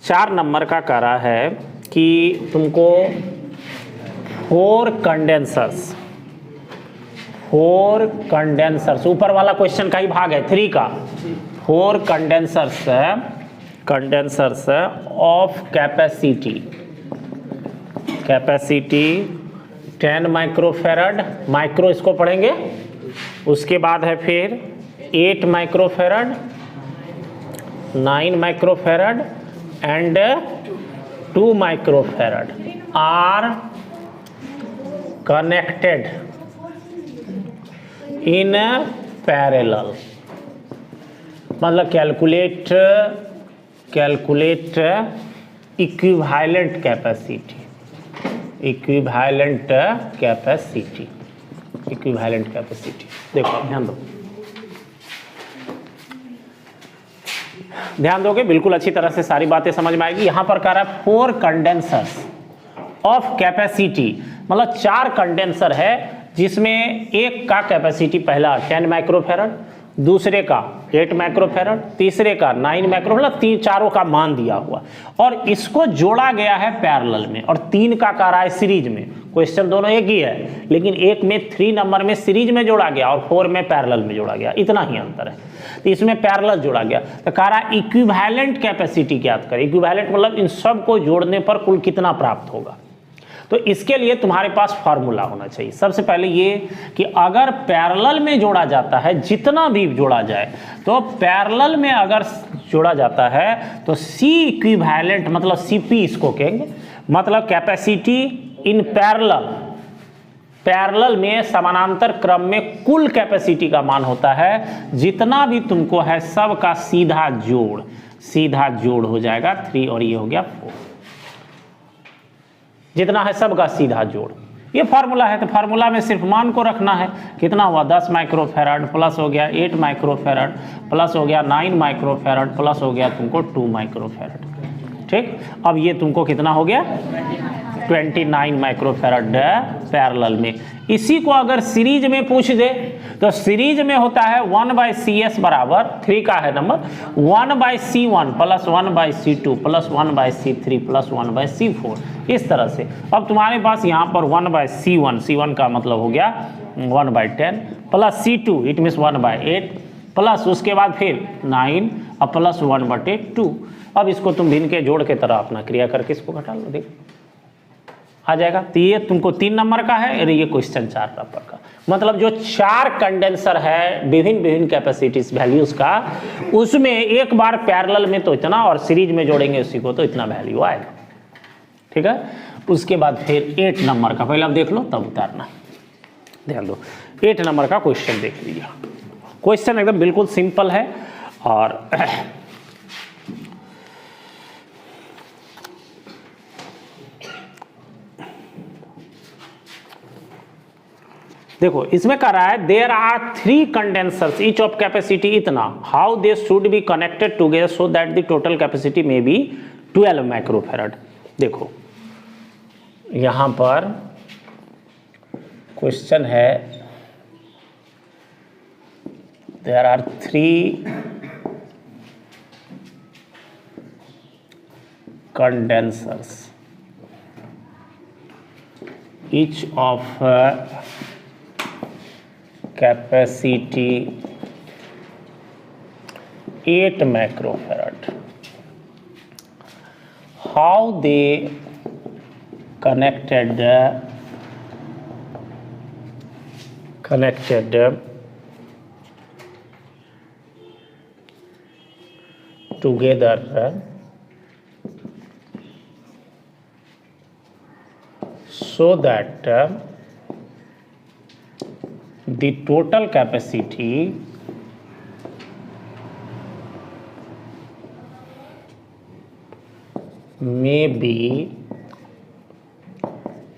4 number का कह रहा है कि तुमको 4 कंडेंसर्स, ऊपर वाला क्वेश्चन का ही भाग है 3 का, 4 condensers of capacity 10 microfarad, micro इसको पढ़ेंगे, उसके बाद है फिर 8 microfarad, 9 microfarad and 2 microfarad are connected in parallel. मतलब कैलकुलेट इक्विवेलेंट कैपेसिटी। देखो ध्यान दोगे बिल्कुल अच्छी तरह से सारी बातें समझ में आएगी। यहां पर कह रहा है 4 कंडेंसर्स ऑफ कैपेसिटी, मतलब 4 कंडेंसर है जिसमें एक का कैपेसिटी पहला 10 माइक्रोफेराड, दूसरे का 8 माइक्रोफेराड, तीसरे का 9 माइक्रोफेराड, चारों का मान दिया हुआ और इसको जोड़ा गया है पैरेलल में, और 3 का कह रहा है सीरीज में। क्वेश्चन दोनों एक ही है, लेकिन एक में 3 नंबर में सीरीज में जोड़ा गया और 4 में पैरेलल में जोड़ा गया, इतना ही अंतर है। तो इसमें पैरेलल जोड़ा गया, तो कह रहा है इक्विवेलेंट कैपेसिटी ज्ञात करें। इक्विवेलेंट मतलब इन सब को जोड़ने पर कुल कितना प्राप्त होगा। तो इसके लिए तुम्हारे पास फार्मूला होना चाहिए। सबसे पहले ये कि अगर पैरेलल में जोड़ा जाता है, जितना भी जोड़ा जाए, तो पैरेलल में अगर जोड़ा जाता है तो सी इक्विवेलेंट मतलब सीपी इसको कहेंगे, मतलब कैपेसिटी इन पैरेलल में समानांतर क्रम में कुल कैपेसिटी का मान होता है। जितना भी तुमको है सब का सीधा जोड़ हो जाएगा 3 और ये हो गया 4, जितना है सब का सीधा जोड़। ये फार्मूला है, तो फार्मूला में सिर्फ मान को रखना है। कितना हुआ 10 माइक्रोफेराड प्लस हो गया 8 माइक्रोफेराड प्लस हो गया 9 माइक्रोफेराड प्लस हो गया तुमको 2 माइक्रोफेराड। ठीक, अब ये तुमको कितना हो गया 29 माइक्रोफेराड पैरेलल में। इसी को अगर सीरीज में पूछ दे तो सीरीज में होता है 1/CS बराबर 3 का है number 1/C1 plus 1/C2 plus 1/C3 plus 1/C4, इस तरह से। अब तुम्हारे पास यहाँ पर 1/C1 का मतलब हो गया 1/10 plus C2 it means 1/8 plus उसके बाद फिर 9 और प्लस 1/2। अब इसको तुम भिन्न के जोड़ के तरह अपना क्रिया करके इसको घटा लो, देखो आ जाएगा। तो ये तुमको 3 नंबर का है और ये क्वेश्चन 4 नंबर का। मतलब जो 4 कंडेंसर है विभिन्न कैपेसिटीज वैल्यूज का, उसमें एक बार पैरेलल में तो इतना और सीरीज में जोड़ेंगे उसी को तो इतना वैल्यू आएगा। ठीक है, उसके बाद फिर 8 नंबर का, पहले आप देख लो तब उतारना। ध्यान दो 8 नंबर का क्वेश्चन देख लीजिए। क्वेश्चन एकदम बिल्कुल सिंपल है और देखो इसमें कह रहा है there are 3 condensers each of capacity इतना, how they should be connected together so that the total capacity may be 12 microfarad. देखो यहां पर क्वेश्चन है there are 3 condensers each of capacity 8 microfarad. How they connected together so that the total capacity may be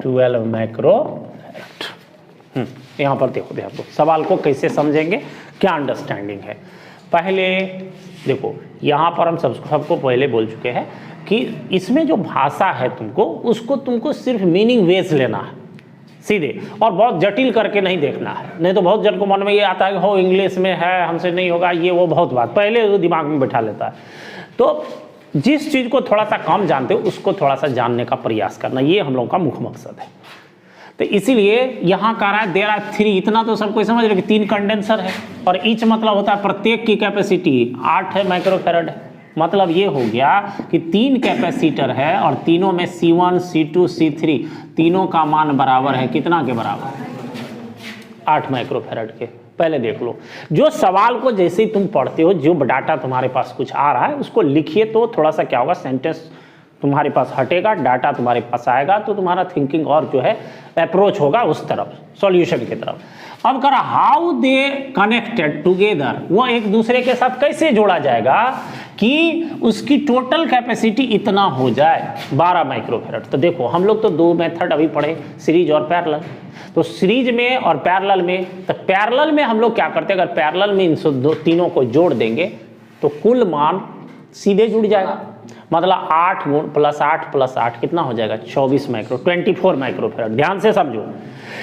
12 microfarad. यहाँ पर देखो ध्यान दो, सवाल को कैसे समझेंगे, क्या अंडरस्टैंडिंग है। पहले देखो यहाँ पर हम सबको पहले बोल चुके हैं कि इसमें जो भाषा है उसको तुमको सिर्फ मीनिंग वेज लेना है सीधे, और बहुत जटिल करके नहीं देखना है। नहीं तो बहुत जन को मन में ये आता है कि हो इंग्लिश में है हमसे नहीं होगा, ये वो बहुत बात पहले वो दिमाग में बैठा लेता है। तो जिस चीज़ को थोड़ा सा कम जानते हो उसको थोड़ा सा जानने का प्रयास करना, ये हम लोगों का मुख्य मकसद है। तो इसीलिए यहाँ कह रहा है देयर आर 3, इतना तो सबको समझ रहे कि 3 कंडेंसर है और ईच मतलब होता है प्रत्येक की कैपेसिटी 8 है माइक्रोफैराड है। मतलब ये हो गया कि 3 कैपेसिटर है और तीनों में C1 C2 C3 तीनों का मान बराबर है, कितना के बराबर? 8 माइक्रोफैराड के। पहले देख लो, जो सवाल को जैसे ही तुम पढ़ते हो, जो डाटा तुम्हारे पास कुछ आ रहा है उसको लिखिए, तो थोड़ा सा क्या होगा, सेंटेंस तुम्हारे पास हटेगा, डाटा तुम्हारे पास आएगा, तो तुम्हारा थिंकिंग और जो है अप्रोच होगा उस तरफ, सॉल्यूशन की तरफ। अब करा हाउ दे कनेक्टेड टुगेदर, वो एक दूसरे के साथ कैसे जोड़ा जाएगा कि उसकी टोटल कैपेसिटी इतना हो जाए 12 माइक्रोफैराड। तो देखो हम लोग तो 2 मेथड अभी पढ़े, सीरीज और पैरेलल। तो सीरीज में और पैरेलल में, तो पैरेलल में हम लोग क्या करते हैं, अगर पैरेलल में इन तीनों को जोड़ देंगे तो कुल मान सीधे जुड़ जाएगा। मतलब 8 + 8 + 8 कितना हो जाएगा? 24 माइक्रोफैराड। ध्यान से समझो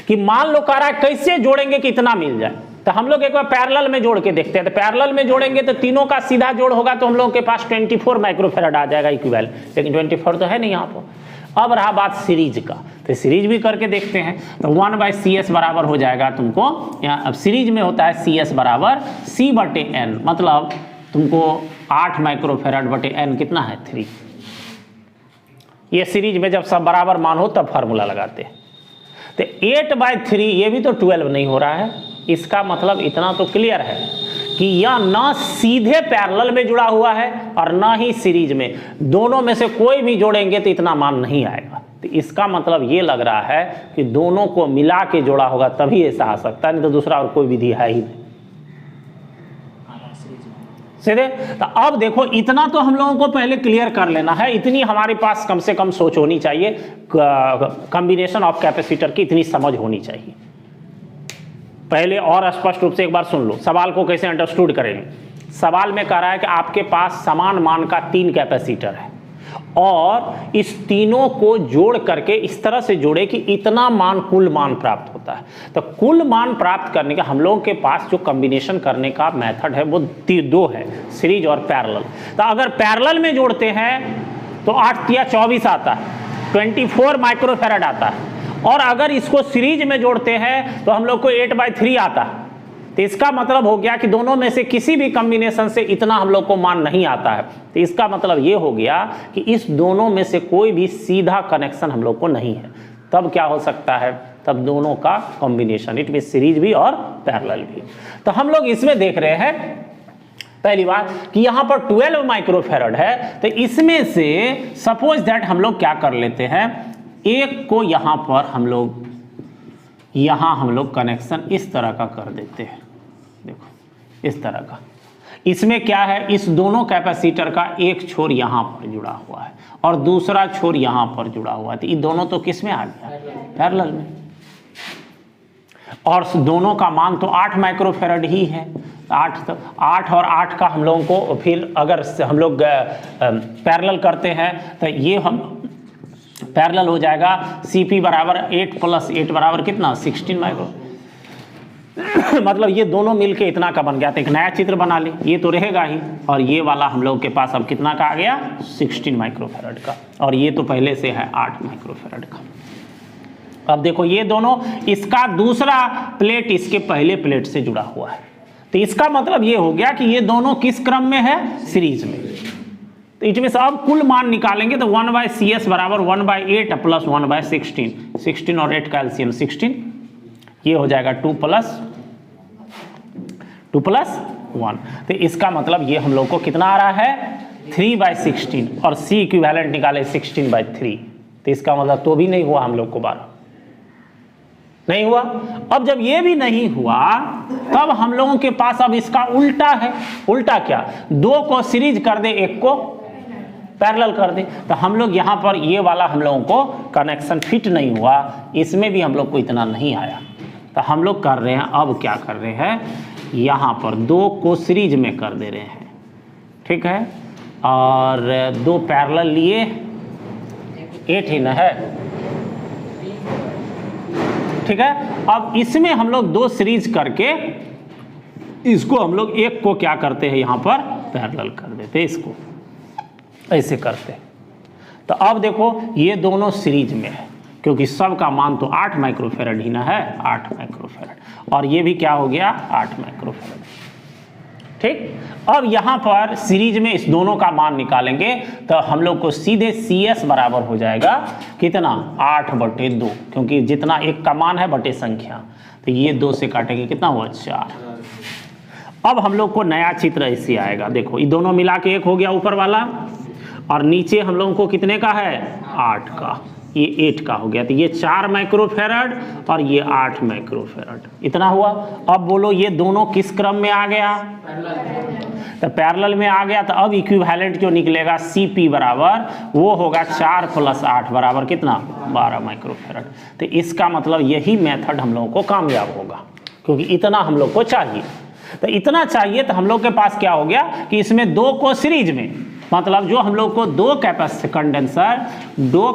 कि मान लो कह रहा है कैसे जोड़ेंगे कि इतना मिल जाए। तो हम लोग एक बार पैरेलल में जोड़ के देखते हैं। तो पैरेलल में जोड़ेंगे तो तीनों का सीधा जोड़ होगा, तो हम लोग के पास 24 माइक्रोफैराड आ जाएगा इक्विवेलेंट, लेकिन 24 तो है नहीं यहाँ पर। अब रहा बात सीरीज का, तो सीरीज भी करके देखते हैं। तो 1/CS बराबर हो जाएगा तुमको यहाँ, अब सीरीज में होता है CS बराबर C/N, मतलब तुमको 8 माइक्रोफैराड बटे N कितना है? 3। ये सीरीज में जब सब बराबर मान हो तब फार्मूला लगाते हैं। तो 8/3 ये भी तो 12 नहीं हो रहा है। इसका मतलब इतना तो क्लियर है कि यह ना सीधे पैरेलल में जुड़ा हुआ है और ना ही सीरीज में, दोनों में से कोई भी जोड़ेंगे तो इतना मान नहीं आएगा। तो इसका मतलब ये लग रहा है कि दोनों को मिला के जोड़ा होगा तभी ऐसा आ सकता है, नहीं तो दूसरा और कोई विधि है ही नहीं सीधे। तो अब देखो इतना तो हम लोगों को पहले क्लियर कर लेना है, इतनी हमारे पास कम से कम सोच होनी चाहिए, कॉम्बिनेशन ऑफ कैपेसिटर की इतनी समझ होनी चाहिए। पहले और स्पष्ट रूप से एक बार सुन लो, सवाल को कैसे अंडरस्टूड करेंगे। सवाल में कह रहा है कि आपके पास समान मान का 3 कैपेसिटर है और इस तीनों को जोड़ करके इस तरह से जोड़े कि इतना मान, कुल मान प्राप्त होता है। तो कुल मान प्राप्त करने का हम लोगों के पास जो कॉम्बिनेशन करने का मेथड है वो 2 है, सीरीज और पैरेलल। तो अगर पैरेलल में जोड़ते हैं तो 8 या 24 आता है, 24 माइक्रोफैराड आता है, और अगर इसको सीरीज में जोड़ते हैं तो हम लोग को 8/3 आता है। तो इसका मतलब हो गया कि दोनों में से किसी भी कॉम्बिनेशन से इतना हम लोग को मान नहीं आता है। तो इसका मतलब ये हो गया कि इस दोनों में से कोई भी सीधा कनेक्शन हम लोग को नहीं है। तब क्या हो सकता है? तब दोनों का कॉम्बिनेशन, इट मीन सीरीज भी और पैरेलल भी। तो हम लोग इसमें देख रहे हैं पहली बात कि यहाँ पर 12 माइक्रोफैराड है। तो इसमें से सपोज दैट हम लोग क्या कर लेते हैं, एक को यहाँ पर हम लोग कनेक्शन इस तरह का कर देते हैं। देखो इस तरह का, इसमें क्या है, इस दोनों कैपेसिटर का एक छोर यहाँ पर जुड़ा हुआ है और दूसरा छोर यहाँ पर जुड़ा हुआ है। तो ये दोनों तो किस में आ गया? पैरेलल में। और दोनों का मान तो 8 माइक्रोफैराड ही है। 8 और 8 का हम लोगों को फिर अगर हम लोग पैरेलल करते हैं तो ये हम पैरेलल हो जाएगा CP बराबर 8 + 8 बराबर कितना? 16 माइक्रो। मतलब ये दोनों मिलके इतना का बन गया। तो एक नया चित्र बना ले, ये तो रहेगा ही, और ये वाला हम लोग के पास अब कितना का आ गया? 16 माइक्रोफैराड का, और ये तो पहले से है 8 माइक्रोफैराड का। अब देखो ये दोनों, इसका दूसरा प्लेट इसके पहले प्लेट से जुड़ा हुआ है। तो इसका मतलब ये हो गया कि ये दोनों किस क्रम में है? सीरीज में। तो इसमें से अब कुल मान निकालेंगे तो 1/CS बराबर 1/8 + 1/16, 16 और 8 का एलसीएम 16, ये हो जाएगा 2 + 1। तो इसका मतलब ये हम लोग को कितना आ रहा है? 3/16, और C इक्विवेलेंट निकाले 16/3। तो इसका मतलब तो भी नहीं हुआ हम लोग को 12, नहीं हुआ। अब जब ये भी नहीं हुआ तब हम लोगों के पास अब इसका उल्टा है। उल्टा क्या? 2 को सीरीज कर दे, 1 को पैरेलल कर दे। तो हम लोग यहाँ पर ये वाला हम लोगों को कनेक्शन फिट नहीं हुआ, इसमें भी हम लोग को इतना नहीं आया। तो हम लोग कर रहे हैं, अब क्या कर रहे हैं, यहाँ पर 2 को सीरीज में कर दे रहे हैं, ठीक है, और 2 पैरेलल लिए, 8 ही ना है, ठीक है। अब इसमें हम लोग 2 सीरीज करके इसको हम लोग 1 को क्या करते हैं, यहाँ पर पैरेलल कर देते हैं इसको। ऐसे करते। तो अब देखो ये दोनों सीरीज में है क्योंकि सब का मान तो 8 माइक्रोफेरेड ही ना है, 8 माइक्रोफेरेड, और ये भी क्या हो गया 8 माइक्रोफेरेड। ठीक, अब यहाँ पर सीरीज में इस दोनों का मान निकालेंगे तो हम लोग को सीधे CS बराबर हो जाएगा कितना 8/2, क्योंकि जितना एक का मान है बटे संख्या, तो ये 2 से काटेंगे कितना हुआ 4। अब हम लोग को नया चित्र ऐसे आएगा, देखो ये दोनों मिला के एक हो गया ऊपर वाला, और नीचे हम लोगों को कितने का है 8 का, ये 8 का हो गया, तो ये 4 माइक्रोफेरड और ये 8 माइक्रोफेरड, इतना हुआ। अब बोलो ये दोनों किस क्रम में आ गया, तो पैरेलल में आ गया, तो अब इक्विवेलेंट जो निकलेगा CP बराबर वो होगा 4 + 8 बराबर कितना 12 माइक्रोफेरड। तो इसका मतलब यही मेथड हम लोगों को कामयाब होगा, क्योंकि इतना हम लोग को चाहिए। तो इतना चाहिए तो हम लोग के पास क्या हो गया कि इसमें 2 को सीरीज में, मतलब जो हम लोग को 2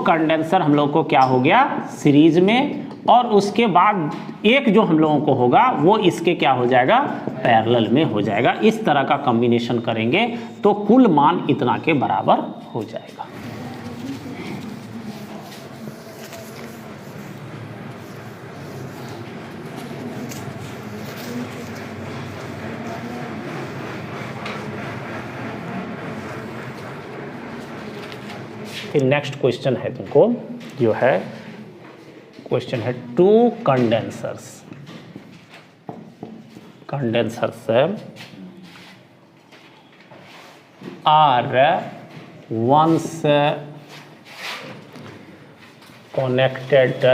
कंडेंसर हम लोग को क्या हो गया सीरीज में, और उसके बाद एक जो हम लोगों को होगा वो इसके क्या हो जाएगा पैरेलल में हो जाएगा। इस तरह का कॉम्बिनेशन करेंगे तो कुल मान इतना के बराबर हो जाएगा। फिर नेक्स्ट क्वेश्चन है तुमको जो है क्वेश्चन है 2 condensers are once connected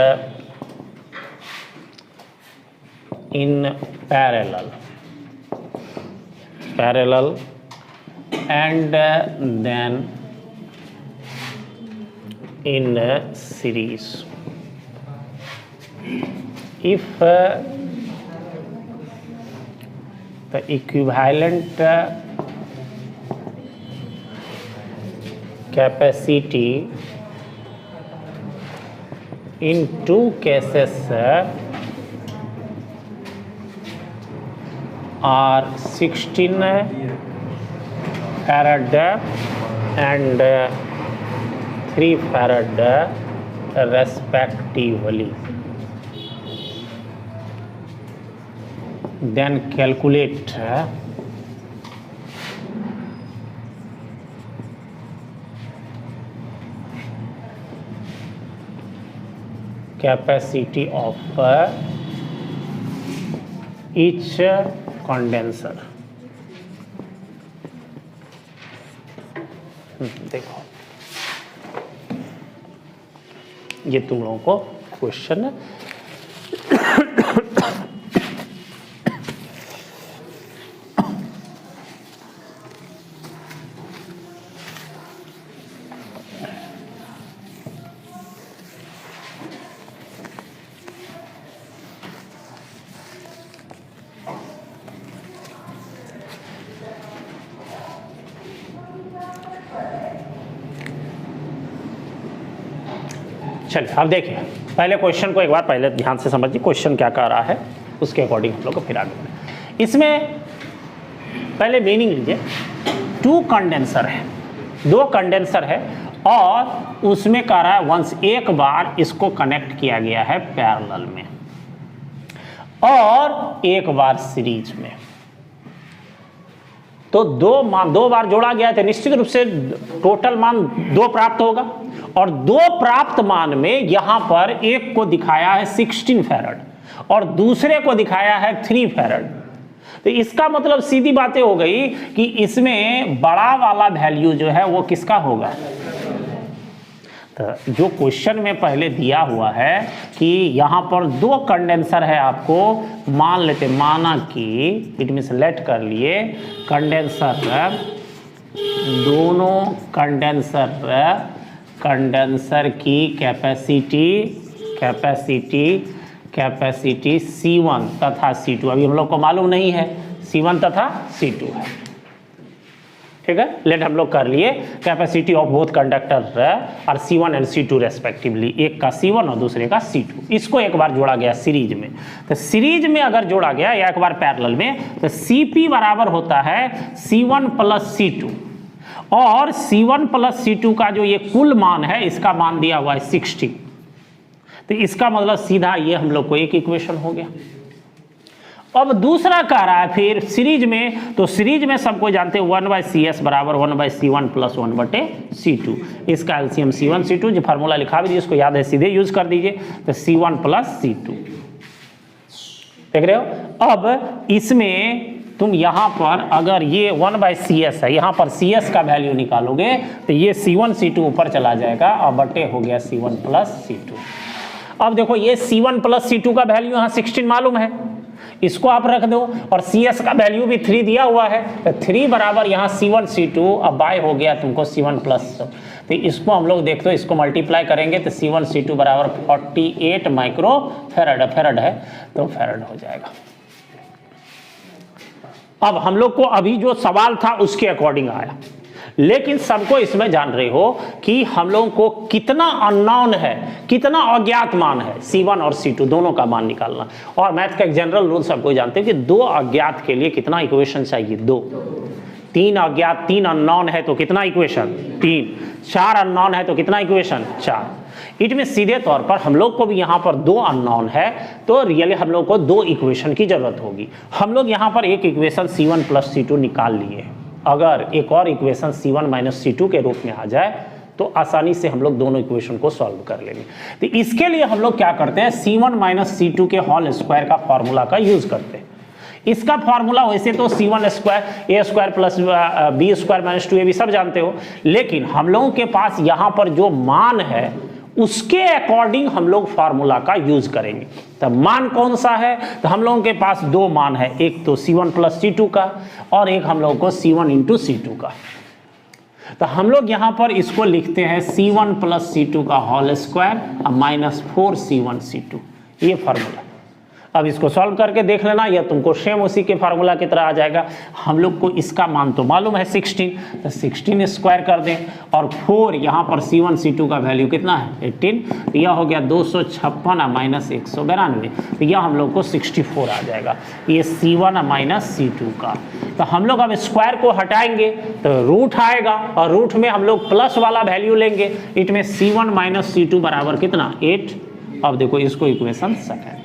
in parallel and then in series. If the equivalent capacity in 2 cases are 16 farad and 3 farad respectively, then calculate capacity of each condenser। देखो ये तुम लोगों को क्वेश्चन है। चलिए अब देखिए पहले क्वेश्चन को एक बार पहले ध्यान से समझिए क्वेश्चन क्या कह रहा है, उसके अकॉर्डिंग हम लोग को फिर आगे बढ़ें। इसमें पहले मीनिंग लीजिए, 2 कंडेंसर है, 2 कंडेंसर है और उसमें कह रहा है वंस एक बार इसको कनेक्ट किया गया है पैरेलल में और एक बार सीरीज में, तो 2 बार जोड़ा गया तो निश्चित रूप से टोटल मान 2 प्राप्त होगा, और 2 प्राप्त मान में यहां पर एक को दिखाया है 16 फैरड और दूसरे को दिखाया है 3 फैरड। तो इसका मतलब सीधी बातें हो गई कि इसमें बड़ा वाला वैल्यू जो है वो किसका होगा। तो जो क्वेश्चन में पहले दिया हुआ है कि यहाँ पर 2 कंडेंसर है, आपको मान लेते, माना कि इट मीन्स लेट कर लिए कंडेंसर, दोनों कंडेंसर की कैपेसिटी C1 तथा C2 अभी हम लोग को मालूम नहीं है, C1 तथा C2 है, ठीक है। लेट हम लोग कर लिए कैपेसिटी ऑफ बोथ कंडक्टर और C1 एंड C2 रेस्पेक्टिवली, एक का C1 और दूसरे का C2। इसको एक बार जोड़ा गया सीरीज में, तो सीरीज में अगर जोड़ा गया या एक बार पैरेलल में तो CP बराबर होता है C1 + C2, और C1 प्लस C2 का जो ये कुल मान है इसका मान दिया हुआ है 60। तो इसका मतलब सीधा ये हम लोग को एक इक्वेशन हो गया। अब दूसरा कह रहा है फिर सीरीज में, तो सीरीज में सबको जानते हैं 1/CS बराबर 1/C1 प्लस 1/C2। इसका एलसीएम C1 C2 जो फार्मूला लिखा भी इसको याद है सीधे यूज कर दीजिए, तो C1 प्लस C2 देख रहे हो। अब इसमें तुम यहां पर अगर ये 1/CS है, यहां पर CS का वैल्यू निकालोगे तो ये C1 C2 ऊपर चला जाएगा और बटे हो गया C1 प्लस C2। अब देखो ये C1 प्लस C2 का वैल्यू यहाँ 16 मालूम है, इसको आप रख दो और CS का वैल्यू भी 3 दिया हुआ है, तो 3 बराबर यहाँ C1 C2 अब बाय हो गया तुमको C1 प्लस। तो इसको हम लोग देख दो, इसको मल्टीप्लाई करेंगे तो C1 C2 बराबर 48 माइक्रो फेराड है, तो फेराड हो जाएगा। अब हम लोग को अभी जो सवाल था उसके अकॉर्डिंग आया, लेकिन सबको इसमें जान रहे हो कि हम लोगों को कितना अननोन है, कितना अज्ञात मान है, C1 और C2 दोनों का मान निकालना। और मैथ का एक जनरल रूल सबको जानते हैं कि 2 अज्ञात के लिए कितना इक्वेशन चाहिए, 2। 3 अज्ञात 3 अननोन है तो कितना इक्वेशन 3। 4 अननोन है तो कितना इक्वेशन 4। इट में सीधे तौर पर हम लोग को भी यहाँ पर 2 अननोन है, तो रियली हम लोग को 2 इक्वेशन की जरूरत होगी। हम लोग यहाँ पर एक इक्वेशन C1 प्लस C2 निकाल लिए, अगर एक और इक्वेशन C1 माइनस C2 के रूप में आ जाए तो आसानी से हम लोग दोनों इक्वेशन को सॉल्व कर लेंगे। तो इसके लिए हम लोग क्या करते हैं, C1 माइनस C2 के होल स्क्वायर का फॉर्मूला का यूज करते हैं। इसका फॉर्मूला वैसे तो C1 square A square plus B square minus 2AB सब जानते हो, लेकिन हम लोगों के पास यहाँ पर जो मान है उसके अकॉर्डिंग हम लोग फार्मूला का यूज करेंगे। तो मान कौन सा है, तो हम लोगों के पास 2 मान है, एक तो C1 प्लस C2 का और एक हम लोगों को C1 इंटू C2 का। तो हम लोग यहां पर इसको लिखते हैं C1 प्लस C2 का whole square minus 4C1 C2, ये फार्मूला। अब इसको सॉल्व करके देख लेना, या तुमको सेम उसी के फार्मूला की तरह आ जाएगा। हम लोग को इसका मान तो मालूम है 16, तो 16 स्क्वायर कर दें और 4 यहाँ पर C1 C2 का वैल्यू कितना है 18, तो यह हो गया 256 माइनस 192, तो यह हम लोग को 64 आ जाएगा, ये C1 माइनस C2 का। तो हम लोग अब स्क्वायर को हटाएंगे तो रूट आएगा और रूट में हम लोग प्लस वाला वैल्यू लेंगे, इट में C1 माइनस C2 बराबर कितना 8। अब देखो इसको इक्वेशन सेकेंड,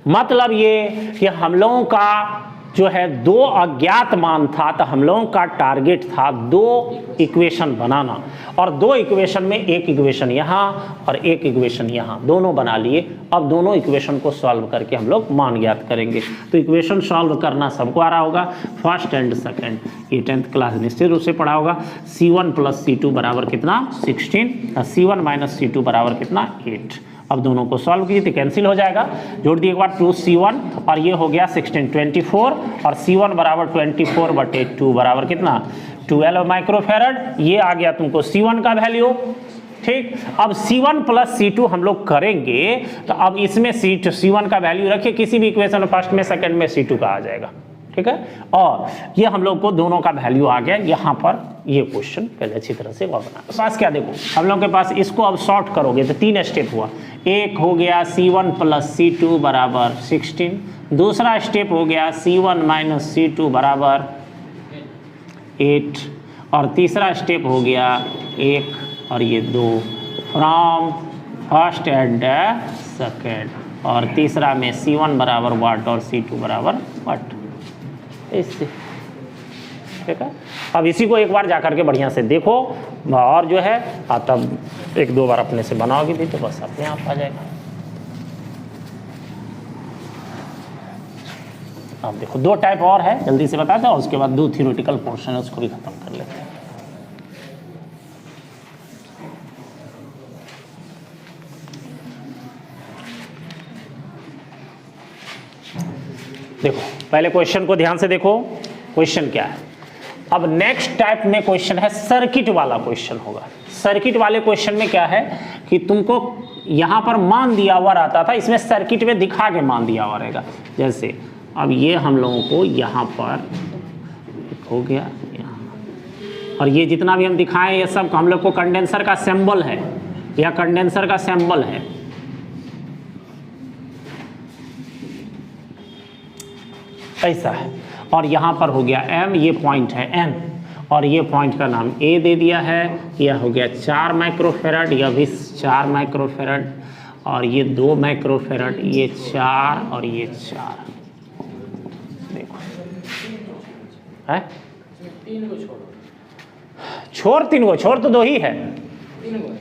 मतलब ये कि हम लोगों का जो है 2 अज्ञात मान था, तो हम लोगों का टारगेट था 2 इक्वेशन बनाना, और 2 इक्वेशन में एक इक्वेशन यहाँ और एक इक्वेशन यहाँ, दोनों बना लिए। अब दोनों इक्वेशन को सॉल्व करके हम लोग मान ज्ञात करेंगे। तो इक्वेशन सॉल्व करना सबको आ रहा होगा, फर्स्ट एंड सेकेंड, ये 10th क्लास निश्चित रूप से पढ़ा होगा। C1 प्लस C2 बराबर कितना 16, C1 माइनस C2 बराबर कितना 8। अब दोनों को सॉल्व कीजिए तो कैंसिल हो जाएगा, जोड़ दिए एक बार 2C1 और ये हो गया 16 24, और C1 बराबर 24/2 बराबर कितना 12 माइक्रोफेराड, ये आ गया तुमको C1 का वैल्यू। ठीक, अब C1 प्लस C2 हम लोग करेंगे, तो अब इसमें C1 का वैल्यू रखिए, किसी भी इक्वेशन में फर्स्ट में सेकंड में C2 का आ जाएगा। ठीक है, और ये हम लोग को दोनों का वैल्यू आ गया यहाँ पर। ये क्वेश्चन पहले अच्छी तरह से और बना पास क्या देखो, हम लोग के पास इसको अब सॉर्ट करोगे तो 3 स्टेप हुआ। एक हो गया C1 प्लस C2 बराबर 16, दूसरा स्टेप हो गया C1 माइनस C2 बराबर 8, और तीसरा स्टेप हो गया 1 और ये 2 फ्रॉम फर्स्ट एंड सेकेंड, और तीसरा में C1 बराबर वाट और C2 बराबर वाट, इससे। ठीक है, अब इसी को एक बार जाकर के बढ़िया से देखो, और जो है तब 1-2 बार अपने से बनाओगे भी तो बस अपने आप आ जाएगा। अब देखो 2 टाइप और है, जल्दी से बताते हैं, और उसके बाद 2 थ्योरेटिकल पोर्शन है उसको भी खत्म कर लेते हैं। देखो पहले क्वेश्चन को ध्यान से देखो, क्वेश्चन क्या है। अब नेक्स्ट टाइप में क्वेश्चन है सर्किट वाला क्वेश्चन होगा। सर्किट वाले क्वेश्चन में क्या है कि तुमको यहाँ पर मान दिया हुआ रहता था, इसमें सर्किट में दिखा के मान दिया हुआ रहेगा। जैसे अब ये हम लोगों को यहाँ पर हो गया यहाँ, और ये जितना भी हम दिखाएं ये सब हम लोग को कंडेंसर का सिंबल है, या कंडेंसर का सिंबल है। ऐसा है, और यहाँ पर हो गया M, ये पॉइंट है N, और ये पॉइंट का नाम ए दे दिया है। यह हो गया 4 माइक्रोफेराड, यह भी 4 माइक्रोफेराड, और ये 2 माइक्रोफेराड, ये 4 और ये 4। देखो है 3 को छोर 3 को छोर तो 2 ही है। 3 को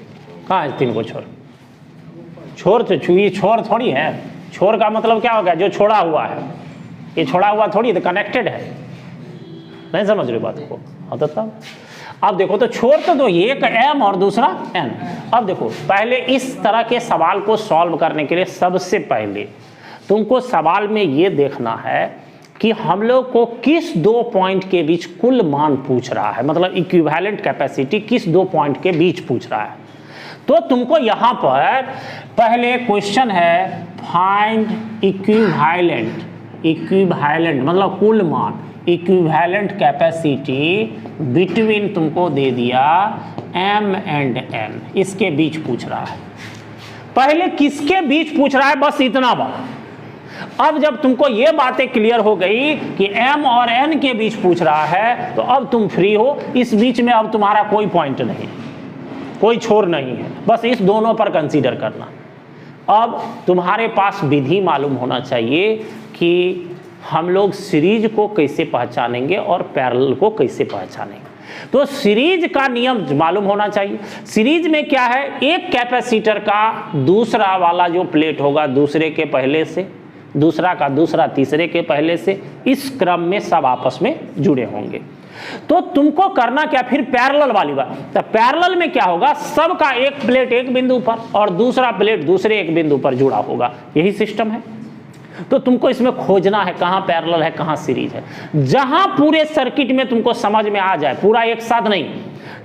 कहाँ है 3 को छोर? छोर तो ये छोर थोड़ी है। छोर का मतलब क्या हो गया? जो छोड़ा हुआ है। ये छोड़ा हुआ थोड़ी, तो कनेक्टेड है। नहीं समझ रहे बात को? हाँ तो तब अब देखो, तो छोर तो 2, एक एम और दूसरा एन। अब देखो, पहले इस तरह के सवाल को सॉल्व करने के लिए सबसे पहले तुमको सवाल में ये देखना है कि हम लोग को किस 2 पॉइंट के बीच कुल मान पूछ रहा है, मतलब इक्विवेलेंट कैपेसिटी किस 2 पॉइंट के बीच पूछ रहा है। तो तुमको यहाँ पर पहले क्वेश्चन है फाइंड इक्विवेलेंट, इक्विवेलेंट मतलब कुल मान, इक्विवेलेंट कैपेसिटी बिटवीन तुमको दे दिया m एंड n, इसके बीच पूछ रहा है। पहले किसके बीच पूछ रहा है, बस इतना बात। अब जब तुमको ये बातें क्लियर हो गई कि m और n के बीच पूछ रहा है, तो अब तुम फ्री हो। इस बीच में अब तुम्हारा कोई पॉइंट नहीं, कोई छोर नहीं है, बस इस दोनों पर कंसीडर करना। अब तुम्हारे पास विधि मालूम होना चाहिए कि हम लोग सीरीज को कैसे पहचानेंगे और पैरेलल को कैसे पहचानेंगे। तो सीरीज का नियम मालूम होना चाहिए। सीरीज में क्या है, एक कैपेसिटर का दूसरा वाला जो प्लेट होगा दूसरे के पहले से, दूसरा का दूसरा तीसरे के पहले से, इस क्रम में सब आपस में जुड़े होंगे। तो तुमको करना क्या फिर, पैरेलल वाली बात। तो पैरेलल में क्या होगा, सबका एक प्लेट एक बिंदु पर और दूसरा प्लेट दूसरे एक बिंदु पर जुड़ा होगा, यही सिस्टम है। तो तुमको इसमें खोजना है कहाँ पैरेलल है कहाँ सीरीज है। जहां पूरे सर्किट में तुमको समझ में आ जाए, पूरा एक साथ नहीं,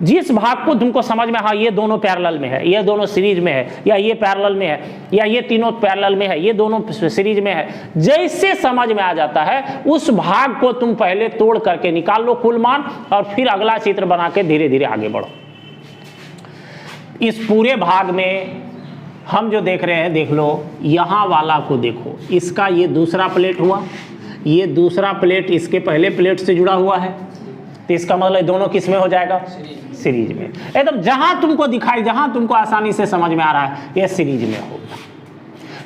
जिस भाग को तुमको समझ में, हाँ ये दोनों पैरेलल में है, ये दोनों सीरीज में है, या ये पैरेलल में है, या ये तीनों पैरेलल में है, ये दोनों सीरीज में है, जैसे समझ में आ जाता है उस भाग को तुम पहले तोड़ करके निकाल लो कुल मान, और फिर अगला चित्र बना के धीरे धीरे आगे बढ़ो। इस पूरे भाग में हम जो देख रहे हैं, देख लो यहाँ वाला को देखो, इसका ये दूसरा प्लेट हुआ, ये दूसरा प्लेट इसके पहले प्लेट से जुड़ा हुआ है, तो इसका मतलब दोनों किस में हो जाएगा, सीरीज में। एकदम जहां तुमको दिखाई, जहां तुमको आसानी से समझ में आ रहा है, ये सीरीज में होगा।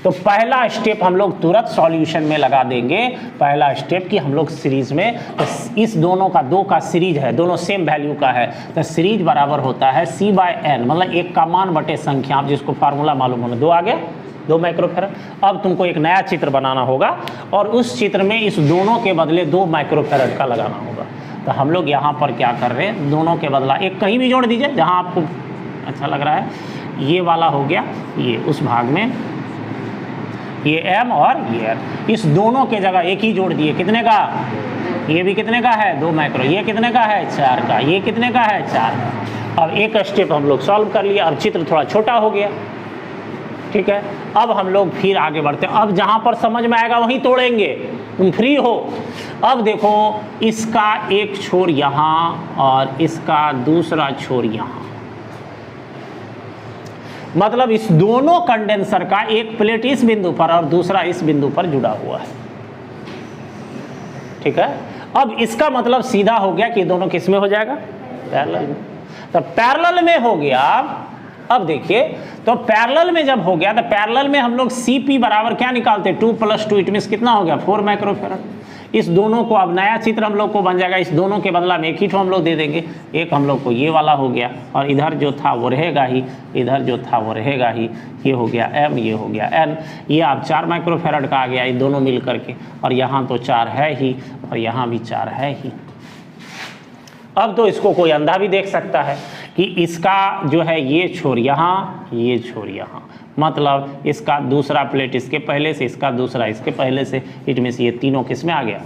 तो पहला स्टेप हम लोग तुरंत सॉल्यूशन में लगा देंगे। पहला स्टेप कि हम लोग सीरीज में, तो इस दोनों का 2 का सीरीज है, दोनों सेम वैल्यू का है, तो सीरीज बराबर होता है C/N, मतलब एक का मान बटे संख्या। आप जिसको फार्मूला मालूम होना, 2 आ गया, 2 माइक्रोफेराड। अब तुमको एक नया चित्र बनाना होगा और उस चित्र में इस दोनों के बदले 2 माइक्रोफेराड का लगाना होगा। तो हम लोग यहाँ पर क्या कर रहे हैं, दोनों के बदला एक कहीं भी जोड़ दीजिए जहाँ आपको अच्छा लग रहा है। ये वाला हो गया, ये उस भाग में ये m और ये n, इस दोनों के जगह एक ही जोड़ दिए। कितने का, ये भी कितने का है, 2 माइक्रो, ये कितने का है, 4 का, ये कितने का है, 4 का। अब एक स्टेप हम लोग सॉल्व कर लिया। अब चित्र थोड़ा छोटा हो गया, ठीक है। अब हम लोग फिर आगे बढ़ते हैं। अब जहाँ पर समझ में आएगा वहीं तोड़ेंगे, तुम फ्री हो। अब देखो, इसका एक छोर यहाँ और इसका दूसरा छोर यहाँ, मतलब इस दोनों कंडेंसर का एक प्लेट इस बिंदु पर और दूसरा इस बिंदु पर जुड़ा हुआ है, ठीक है। अब इसका मतलब सीधा हो गया कि दोनों किस में हो जाएगा, पैरेलल में। तो पैरेलल में हो गया। अब देखिए, तो पैरेलल में जब हो गया, तो पैरेलल में हम लोग CP बराबर क्या निकालते हैं, 2 + 2, इट मीन्स कितना हो गया, 4 माइक्रोफेराड। इस दोनों को अब नया चित्र हम लोग को बन जाएगा। इस दोनों के बदला में एक ही हम लोग दे देंगे। एक हम लोग को ये वाला हो गया, और इधर जो था वो रहेगा ही, इधर जो था वो रहेगा ही। ये हो गया m, ये हो गया n। ये आप 4 माइक्रोफेराड का आ गया, ये दोनों मिल करके। और यहाँ तो 4 है ही, और यहाँ भी 4 है ही। अब तो इसको कोई अंधा भी देख सकता है कि इसका जो है ये छोर यहाँ, ये छोर यहाँ, मतलब इसका दूसरा प्लेट इसके पहले से, इसका दूसरा इसके पहले से, इट मीन्स ये तीनों किस में आ गया।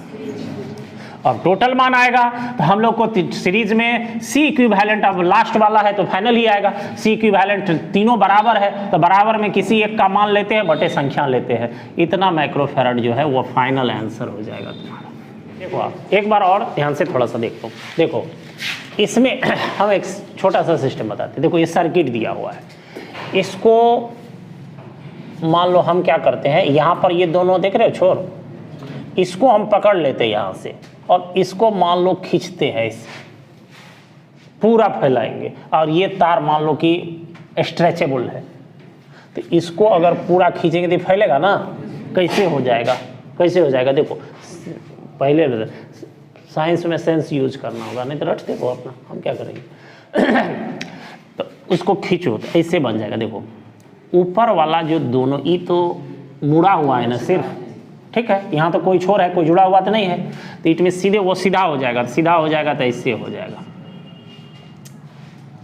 अब टोटल मान आएगा, तो हम लोग को सीरीज में C इक्विवेलेंट, अब लास्ट वाला है तो फाइनल ही आएगा। C इक्विवेलेंट तीनों बराबर है, तो बराबर में किसी एक का मान लेते हैं, बटे संख्या लेते हैं। इतना माइक्रोफेराड जो है वो फाइनल आंसर हो जाएगा तुम्हारा। देखो आप एक बार और ध्यान से थोड़ा सा देखो। देखो इसमें हम एक छोटा सा सिस्टम बताते हैं। देखो ये सर्किट दिया हुआ है, इसको मान लो हम क्या करते हैं, यहाँ पर ये दोनों देख रहे हो छोर, इसको हम पकड़ लेते हैं यहाँ से, और इसको मान लो खींचते हैं पूरा फैलाएंगे, और ये तार मान लो कि स्ट्रेचेबल है, तो इसको अगर पूरा खींचेंगे तो फैलेगा ना, कैसे हो जाएगा, कैसे हो जाएगा? देखो पहले साइंस में सेंस यूज करना होगा, नहीं तो रट देखो अपना, हम क्या करेंगे। तो उसको खींचो तो ऐसे बन जाएगा। देखो ऊपर वाला जो दोनों, ये तो मुड़ा हुआ है ना सिर्फ, ठीक है, यहाँ तो कोई छोर है, कोई जुड़ा हुआ तो नहीं है, तो इट में सीधे वो सीधा हो जाएगा, सीधा हो जाएगा तो ऐसे हो जाएगा,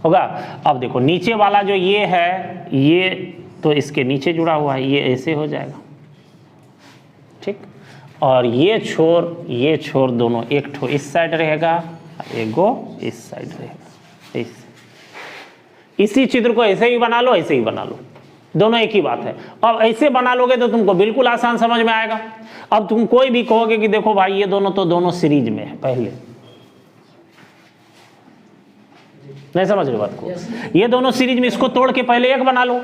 होगा। अब देखो नीचे वाला जो ये है, ये तो इसके नीचे जुड़ा हुआ है, ये ऐसे हो जाएगा, ठीक। और ये छोर दोनों, एक ठो इस साइड रहेगा, एक गो इस साइड रहेगा, ऐसे। इसी चित्र को ऐसे ही बना लो, ऐसे ही बना लो, दोनों एक ही बात है। अब ऐसे बना लोगे तो तुमको बिल्कुल आसान समझ में आएगा। अब तुम कोई भी कहोगे कि देखो भाई ये दोनों तो दोनों सीरीज में है, पहले नहीं समझ रहे बात को, ये दोनों सीरीज में, इसको तोड़ के पहले एक बना लो।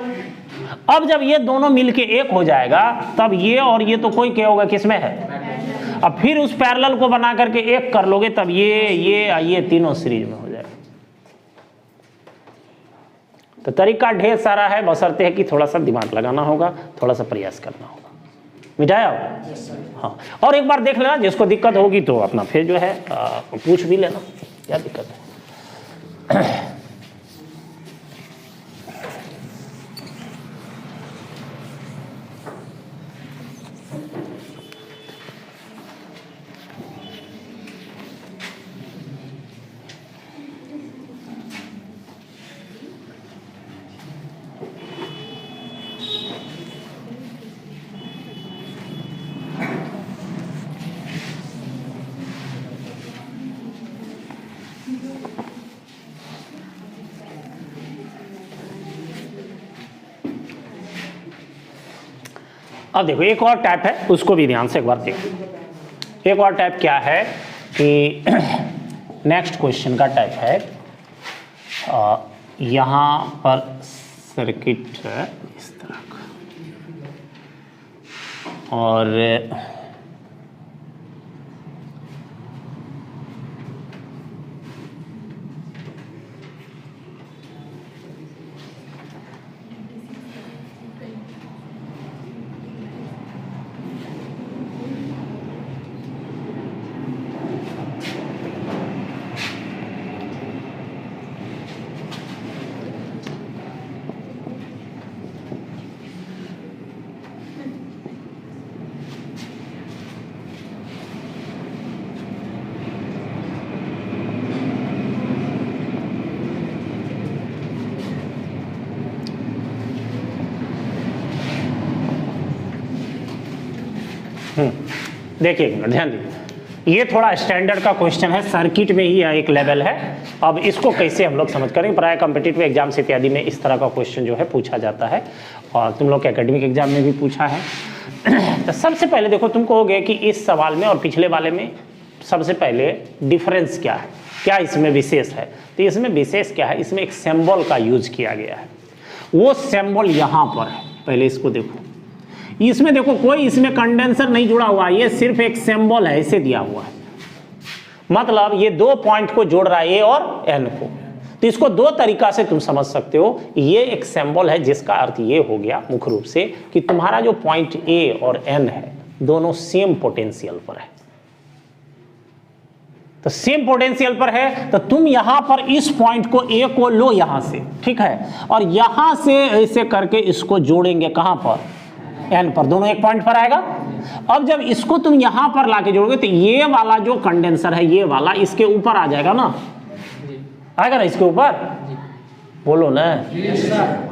अब जब ये दोनों मिलके एक हो जाएगा, तब ये और ये तो कोई क्या होगा, किसमें है। अब फिर उस पैरेलल को बना करके एक कर लोगे, तब ये तीनों सीरीज में हो जाएगा। तो तरीका ढेर सारा है, बशर्ते है कि थोड़ा सा दिमाग लगाना होगा, थोड़ा सा प्रयास करना होगा। मिटाया हो? हाँ। और एक बार देख लेना, जिसको दिक्कत होगी तो अपना फिर जो है पूछ भी लेना, क्या दिक्कत है। अब देखो एक और टाइप है, उसको भी ध्यान से एक बार देखो। एक और टाइप क्या है कि नेक्स्ट क्वेश्चन का टाइप है, यहाँ पर सर्किट है इस तरह का, और देखिए ध्यान दीजिए, ये थोड़ा स्टैंडर्ड का क्वेश्चन है, सर्किट में ही एक लेवल है। अब इसको कैसे हम लोग समझ करेंगे, प्राय कॉम्पिटिटिव एग्जाम्स इत्यादि में इस तरह का क्वेश्चन जो है पूछा जाता है, और तुम लोग के एकेडमिक एग्जाम में भी पूछा है। तो सबसे पहले देखो, तुम कहोगे कि इस सवाल में और पिछले वाले में सबसे पहले डिफरेंस क्या है, क्या इसमें विशेष है। तो इसमें विशेष क्या है, इसमें एक सिंबल का यूज किया गया है, वो सिंबल यहाँ पर है। पहले इसको देखो, इसमें देखो कोई इसमें कंडेंसर नहीं जुड़ा हुआ, ये सिर्फ एक सिंबल है, ऐसे दिया हुआ है। मतलब ये दो पॉइंट को जोड़ रहा है, ए और एन को। तो इसको दो तरीका से तुम समझ सकते हो। ये एक सिंबल है, जिसका अर्थ ये हो गया मुख्य रूप से कि तुम्हारा जो पॉइंट ए और एन है, दोनों सेम पोटेंशियल पर है। तो सेम पोटेंशियल पर है, तो तुम यहां पर इस पॉइंट को ए को लो यहां से, ठीक है, और यहां से ऐसे करके इसको जोड़ेंगे, कहां पर, एन पर, दोनों एक पॉइंट पर आएगा। अब जब इसको तुम यहां पर लाके जोड़ोगे, तो ये वाला जो कंडेंसर है, ये वाला इसके ऊपर आ जाएगा ना, आएगा ना इसके ऊपर, बोलो ना।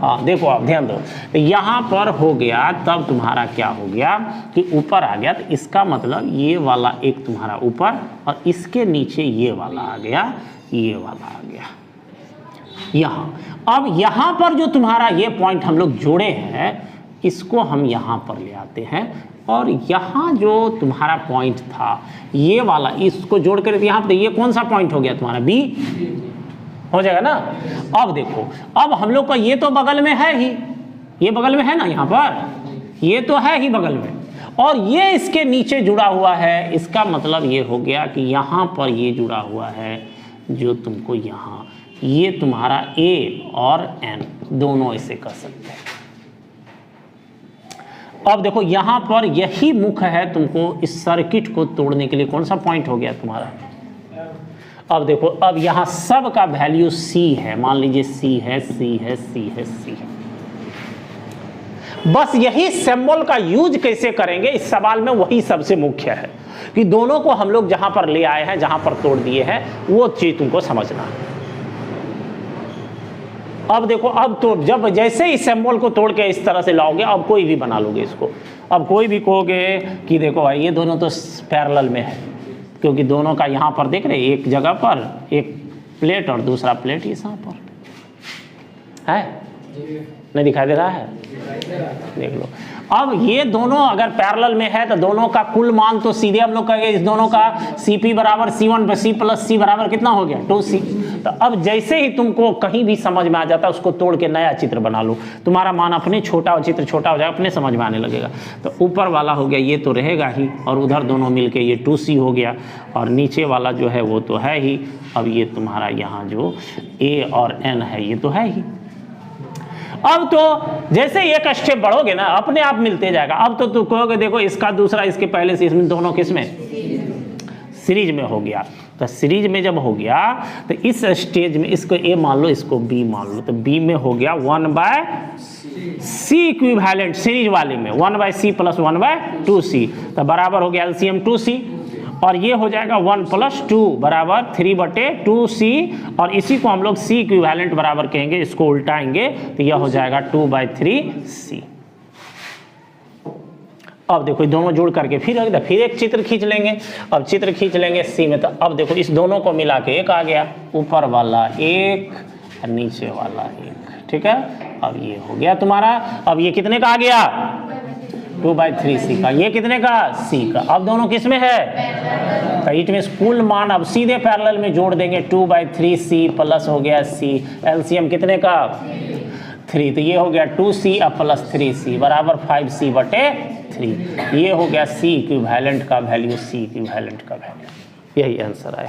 हाँ देखो आप ध्यान दो, तो यहां पर हो गया, तब तुम्हारा क्या हो गया कि ऊपर आ गया। तो इसका मतलब ये वाला एक तुम्हारा ऊपर, और इसके नीचे ये वाला आ गया, ये वाला आ गया यहां। अब यहां पर जो तुम्हारा ये पॉइंट हम लोग जोड़े हैं, इसको हम यहाँ पर ले आते हैं, और यहाँ जो तुम्हारा पॉइंट था ये वाला, इसको जोड़ कर यहाँ पर, ये कौन सा पॉइंट हो गया तुम्हारा, बी हो जाएगा ना। अब देखो, अब हम लोग का ये तो बगल में है ही, ये बगल में है ना, यहाँ पर ये तो है ही बगल में, और ये इसके नीचे जुड़ा हुआ है। इसका मतलब ये हो गया कि यहाँ पर ये जुड़ा हुआ है, जो तुमको यहाँ ये तुम्हारा A और N दोनों ऐसे कर सकते हैं। अब देखो यहां पर यही मुख्य है तुमको इस सर्किट को तोड़ने के लिए। कौन सा पॉइंट हो गया तुम्हारा? अब देखो, अब यहां सब का वैल्यू C है, मान लीजिए C है, C है, C है, C है। बस यही सिंबल का यूज कैसे करेंगे इस सवाल में, वही सबसे मुख्य है कि दोनों को हम लोग जहां पर ले आए हैं, जहां पर तोड़ दिए हैं, वो चीज तुमको समझना है। अब देखो, अब तो जब जैसे इस सिंबल को तोड़ के इस तरह से लाओगे, अब कोई भी बना लोगे इसको। अब कोई भी कहोगे कि देखो भाई ये दोनों तो पैरेलल में है, क्योंकि दोनों का यहाँ पर देख रहे, एक जगह पर एक प्लेट और दूसरा प्लेट यहाँ पर है, नहीं दिखाई दे रहा है? देख लो। अब ये दोनों अगर पैरेलल में है तो दोनों का कुल मान तो सीधे हम लोग कहेंगे इस दोनों का Cp बराबर C1 पे C प्लस C बराबर कितना हो गया? 2C। तो अब जैसे ही तुमको कहीं भी समझ में आ जाता है, उसको तोड़ के नया चित्र बना लो, तुम्हारा मान अपने छोटा चित्र छोटा हो जाएगा, अपने समझ में आने लगेगा। तो ऊपर वाला हो गया, ये तो रहेगा ही, और उधर दोनों मिलके ये 2C हो गया, और नीचे वाला जो है वो तो है ही। अब ये तुम्हारा यहाँ जो A और N है ये तो है ही। अब तो जैसे एक स्टेप बढ़ोगे ना, अपने आप मिलते जाएगा। अब तो तुम कहोगे देखो इसका दूसरा इसके पहले से, इसमें दोनों किसमें? सीरीज में हो गया। तो सीरीज में जब हो गया तो इस स्टेज में इसको A मान लो, इसको B मान लो, तो B में हो गया 1/C इक्विवेलेंट, सीरीज वाले में 1/C प्लस 1/2C, तो बराबर हो गया एलसीएम 2C, और ये हो जाएगा 1 + 2 बराबर 3/2C, और इसी को हम लोग C इक्विवेलेंट बराबर कहेंगे, इसको उल्टाएंगे तो यह हो जाएगा 2/3C। अब देखो दोनों जोड़ करके फिर एक चित्र खींच लेंगे। अब चित्र खींच लेंगे C में, तो अब देखो इस दोनों को मिला के एक आ गया, ऊपर वाला एक और नीचे वाला एक, ठीक है। अब ये हो गया तुम्हारा, अब ये कितने का आ गया? 2/3C का। ये कितने का? C का। अब दोनों किस में है? तो इट मींस कुल मान अब सीधे पैरेलल में जोड़ देंगे, 2/3C प्लस हो गया C, एलसीएम कितने का? 3, तो ये हो गया 2C अब प्लस 3C बराबर 5C/3। ये हो गया C इक्विवेलेंट का वैल्यू, C इक्विवेलेंट का वैल्यू। यही आंसर आया।